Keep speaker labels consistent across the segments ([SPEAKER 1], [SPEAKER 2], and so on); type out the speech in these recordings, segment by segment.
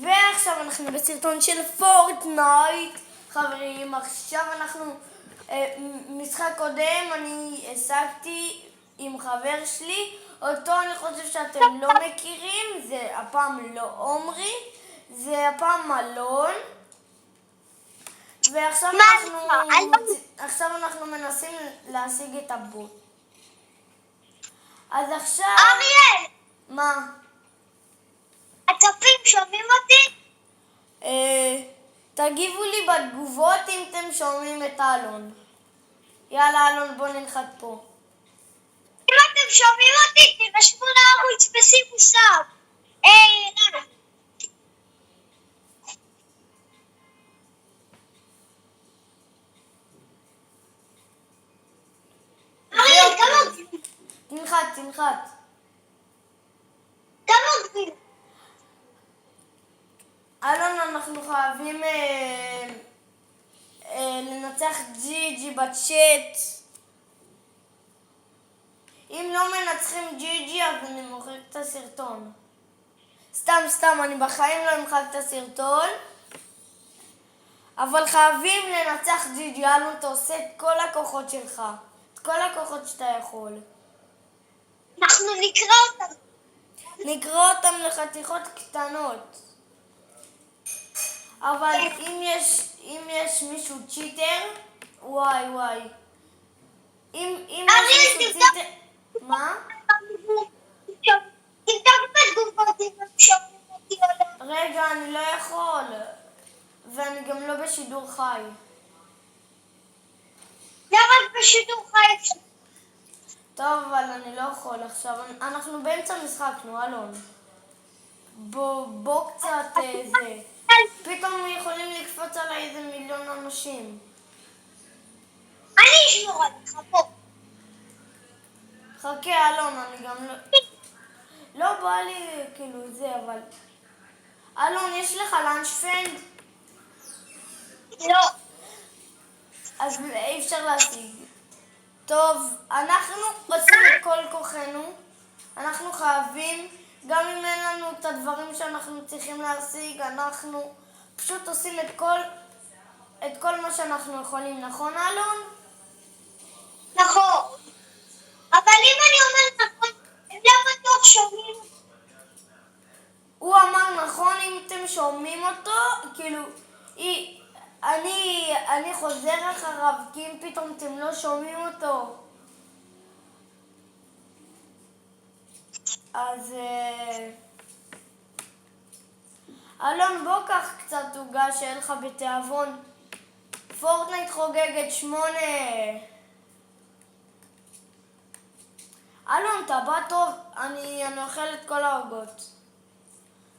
[SPEAKER 1] ועכשיו אנחנו בסרטון של פורטנייט, חברים. עכשיו אנחנו, משחק קודם אני השגתי עם חבר שלי, אותו אני חושב שאתם לא מכירים, זה הפעם לא עומרי, זה הפעם מלון. ועכשיו אנחנו מנסים להשיג את הבוט. אז עכשיו...
[SPEAKER 2] אריאל!
[SPEAKER 1] מה?
[SPEAKER 2] הצופים שומעים אותי?
[SPEAKER 1] תגיבו לי בתגובות אם אתם שומעים את אלון. יאללה אלון, בוא ננחת פה.
[SPEAKER 2] אם אתם שומעים אותי, תירשמו לערוץ ושימו סאב. אריאל, כמה גביל?
[SPEAKER 1] תנחת.
[SPEAKER 2] כמה גביל?
[SPEAKER 1] אלון, אנחנו חייבים לנצח ג'י בצ'אט. אם לא מנצחים ג'י אז אני מוחק את הסרטון. סתם, אני בחיים לא אמחק את הסרטון. אבל חייבים לנצח ג'י. אלון, אתה עושה את כל הכוחות שלך. את כל הכוחות שאתה יכול.
[SPEAKER 2] אנחנו
[SPEAKER 1] נקרא אותם לחתיכות קטנות. אבל אם יש מישהו צ'יטר, וואי. אם יש מישהו צ'יטר... מה?
[SPEAKER 2] תבדוק בתגובות אם הם שומעים אותי או לא.
[SPEAKER 1] רגע, אני לא יכול. ואני גם לא בשידור חי.
[SPEAKER 2] למה בשידור חי אפשר?
[SPEAKER 1] טוב, אבל אני לא יכול עכשיו. אנחנו באמצע משחק, נו, אלון. בוא קצת זה. פתאום יכולים לקפוץ עליי איזה מיליון אנשים.
[SPEAKER 2] אני אשמור עליך פה.
[SPEAKER 1] חכה, אלון, אני גם לא... לא בא לי כאילו זה, אבל... אלון, יש לך לאנץ' פנד?
[SPEAKER 2] לא.
[SPEAKER 1] אז אי אפשר להשיג. טוב, אנחנו עושים את כל כוחנו. אנחנו חייבים, גם אם אין לנו את הדברים שאנחנו צריכים להשיג, אנחנו פשוט עושים את כל מה שאנחנו יכולים, נכון אלון?
[SPEAKER 2] נכון. אבל אם אני אומר נכון, הם לא בטוח שומעים.
[SPEAKER 1] הוא אמר נכון, אם אתם שומעים אותו, כאילו, אני חוזר אחריו, כי אם פתאום אתם לא שומעים אותו. אז... אלון, בוא קח קצת עוגה שאין לך בתיאבון. פורטנייט חוגגת 8. אלון, אתה בא טוב, אני אוכל את כל העוגות.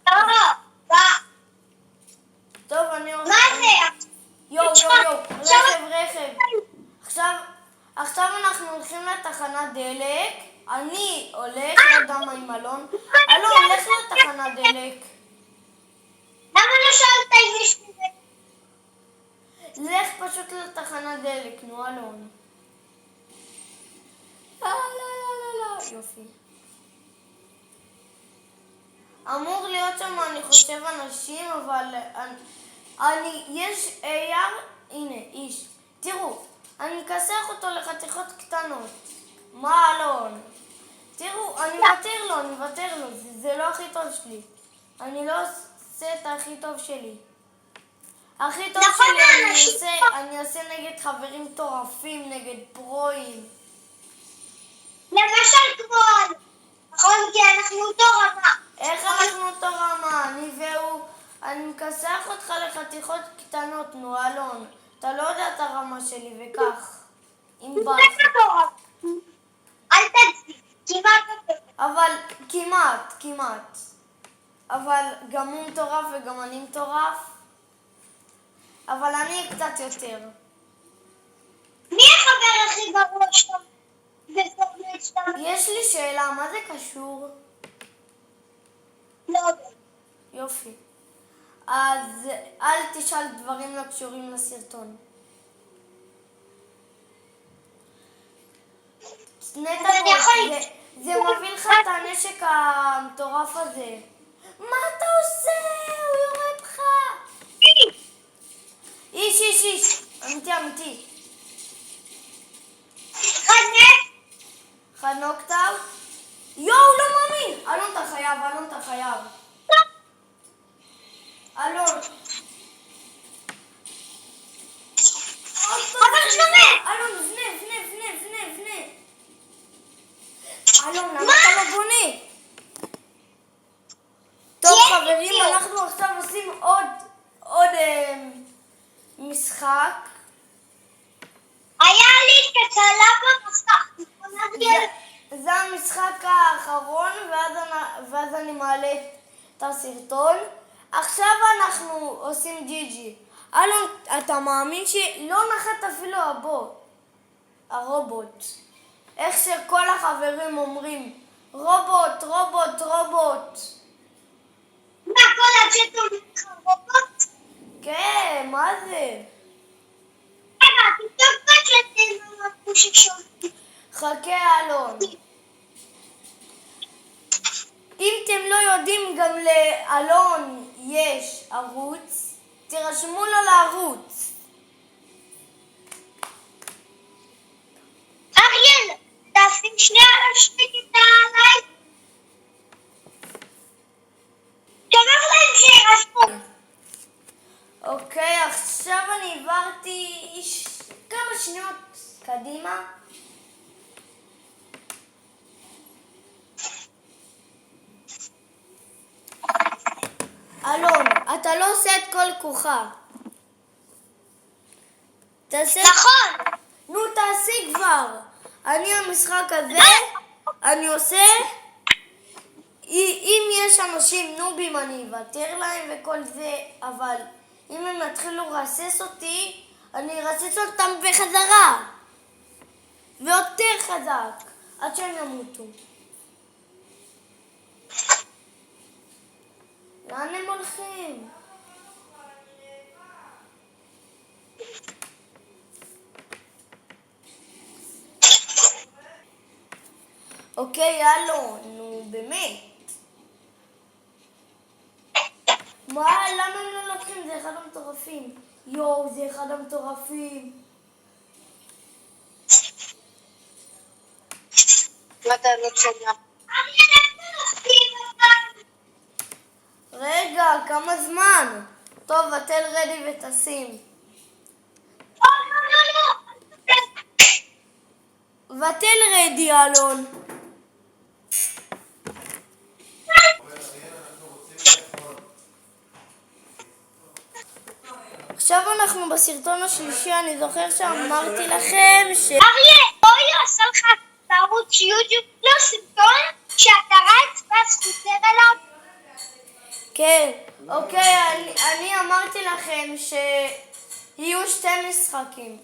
[SPEAKER 2] לא.
[SPEAKER 1] טוב, אני אוכל...
[SPEAKER 2] מה זה?
[SPEAKER 1] יו, רכב. עכשיו אנחנו הולכים לתחנת דלק. אני הולך, לא יודע מה עם אלון. אלון, לך לתחנת דלק.
[SPEAKER 2] למה לא שאלת אם יש לי?
[SPEAKER 1] לך פשוט לתחנת דלק, נו אלון. לא, יופי. אמור להיות שם, אני חושב, אנשים, אבל יש אייר, הנה, איש. תראו, אני אכסח אותו לחתיכות קטנות. מה אלון? תראו, אני מוותר לו, זה לא הכי טוב שלי. אני לא עושה את הכי טוב שלי. הכי טוב שלי אני אעשה נגד חברים מטורפים, נגד פרואים.
[SPEAKER 2] למשל כמו, נכון? כי אנחנו אותו רמה.
[SPEAKER 1] איך אנחנו אותו רמה? אני מכסח אותך לחתיכות קטנות, נו אלון. אתה לא יודע את הרמה שלי וכך. אם בא לך.
[SPEAKER 2] אל תצדיק,
[SPEAKER 1] אבל כמעט. אבל גם הוא מטורף וגם אני מטורף. אבל אני קצת יותר.
[SPEAKER 2] מי החבר הכי גרוע שלך?
[SPEAKER 1] יש לי שאלה, מה זה קשור?
[SPEAKER 2] לא.
[SPEAKER 1] יופי. אז אל תשאל דברים לא קשורים לסרטון. זה מביא לך את הנשק המטורף הזה. מה אתה עושה? ישר. אלון.
[SPEAKER 2] אבל שומע!
[SPEAKER 1] אלון, בנה. אלון, למה אתה לא בונה? טוב חברים, אנחנו עכשיו עושים עוד משחק.
[SPEAKER 2] היה לי תקלה במסך.
[SPEAKER 1] זה המשחק האחרון, ואז אני מעלה את הסרטון. עכשיו אנחנו עושים ג'י. אלון, אתה מאמין שלא נחת אפילו הרובוט. איך שכל החברים אומרים, רובוט.
[SPEAKER 2] מה, כל הצ'טון רובוט?
[SPEAKER 1] כן, מה זה?
[SPEAKER 2] רגע, תבדוק בצ'טון אמרו ששומעים.
[SPEAKER 1] חכה אלון. אם אתם לא יודעים, גם לאלון יש ערוץ, תירשמו לו לערוץ.
[SPEAKER 2] אריאל, תשים שני השקט עליי. תאמר להם שירשמו.
[SPEAKER 1] אוקיי, עכשיו אני עברתי כמה שניות קדימה. אלון, אתה לא עושה את כל כוחה. תעשה...
[SPEAKER 2] נכון.
[SPEAKER 1] נו, תעשי כבר. אני המשחק הזה, אני עושה... אם יש אנשים נובים אני אוותר להם וכל זה, אבל אם הם יתחילו לרסס אותי, אני ארסס אותם בחזרה. ויותר חזק, עד שהם ימותו. לאן הם הולכים? אוקיי, אלון, נו באמת. מה? למה הם לא לוקחים? זה אחד המטורפים. יואו, זה אחד המטורפים.
[SPEAKER 2] מה אתה לא שומע?
[SPEAKER 1] רגע, כמה זמן? טוב, בטל רדי ותשים. בטל רדי, אלון. עכשיו אנחנו בסרטון השלישי, אני זוכר שאמרתי לכם
[SPEAKER 2] אריה, בואי עושה לך בערוץ יוטיוב לא סרטון שאתה רץ ואז חוזר אליו.
[SPEAKER 1] כן, אוקיי, אני אמרתי לכם שיהיו 2 משחקים,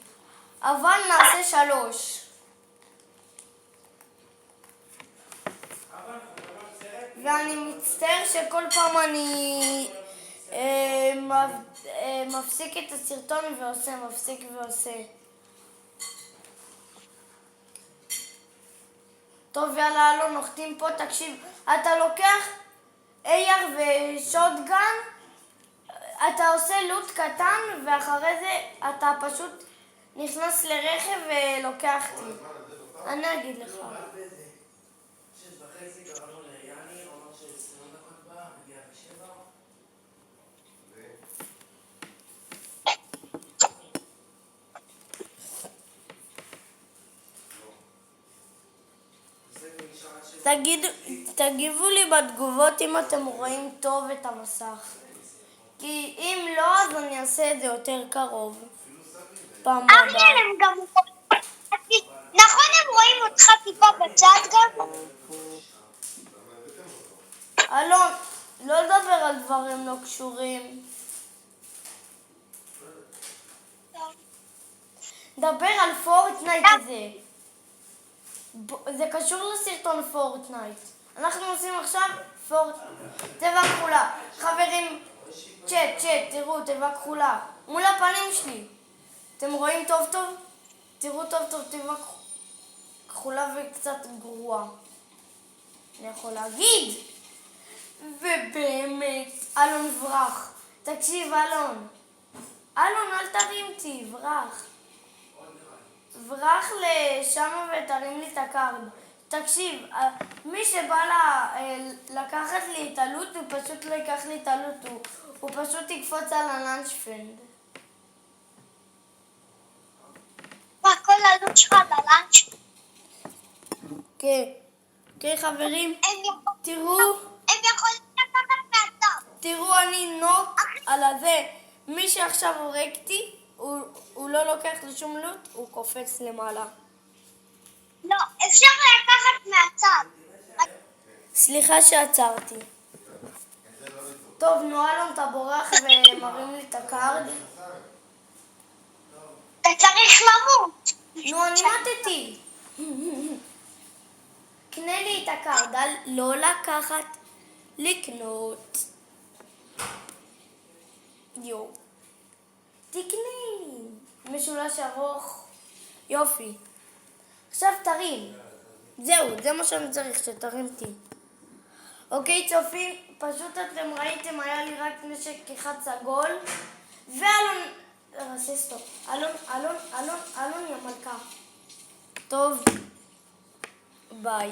[SPEAKER 1] אבל נעשה 3. ואני מצטער שכל פעם אני מפסיק את הסרטון מפסיק ועושה. טוב, יאללה, אלון, נוחתים פה, תקשיב, אתה לוקח AR ושוטגן, אתה עושה לוט קטן, ואחרי זה אתה פשוט נכנס לרכב ולוקח אותי. אני אגיד לך. תגיבו לי בתגובות אם אתם רואים טוב את המסך. כי אם לא, אז אני אעשה את זה יותר קרוב. פעם הבאה.
[SPEAKER 2] אריאל, הם גם נכון, הם רואים אותך טיפה בצד גם?
[SPEAKER 1] אלון, לא לדבר על דברים לא קשורים. דבר על פורטנייט הזה. זה קשור לסרטון פורטנייט. אנחנו עושים עכשיו תיבה כחולה. חברים, צ'אט, תראו, תיבה כחולה. מול הפנים שלי. אתם רואים טוב טוב? תראו טוב טוב, תיבה כחולה וקצת גרועה. אני יכול להגיד. ובאמת, אלון ברח. תקשיב, אלון, אל תרים אותי, ברח. ברח לשם ותרים לי את הקארד. תקשיב, מי שבא לקחת לי את הלוט, הוא פשוט לא ייקח לי את הלוט, הוא פשוט יקפוץ על הלאנצ'פנד.
[SPEAKER 2] מה, כל הלוט שלך בלאנץ'?
[SPEAKER 1] כן. כן, חברים, תראו,
[SPEAKER 2] הם יכולים לקחת מהטוב.
[SPEAKER 1] תראו, אני נוק על הזה. מי שעכשיו הורג אותי, הוא לא לוקח לי שום לוט, הוא קופץ למעלה.
[SPEAKER 2] לא, אפשר לקחת מהצד.
[SPEAKER 1] סליחה שעצרתי. טוב, נועלון, אתה בורח ומרים לי את הקארד.
[SPEAKER 2] אתה צריך למות.
[SPEAKER 1] נו, אני מתתי. קנה לי את הקארד, לא לקחת, לקנות. יו. תקנה לי. משולש ארוך. יופי. עכשיו תרים. זהו, זה מה שאני צריך, שתרים אותי. אוקיי, צופים, פשוט אתם ראיתם, היה לי רק נשק אחד סגול, ואלון, רסס טוב, אלון, יא מלכה. טוב, ביי.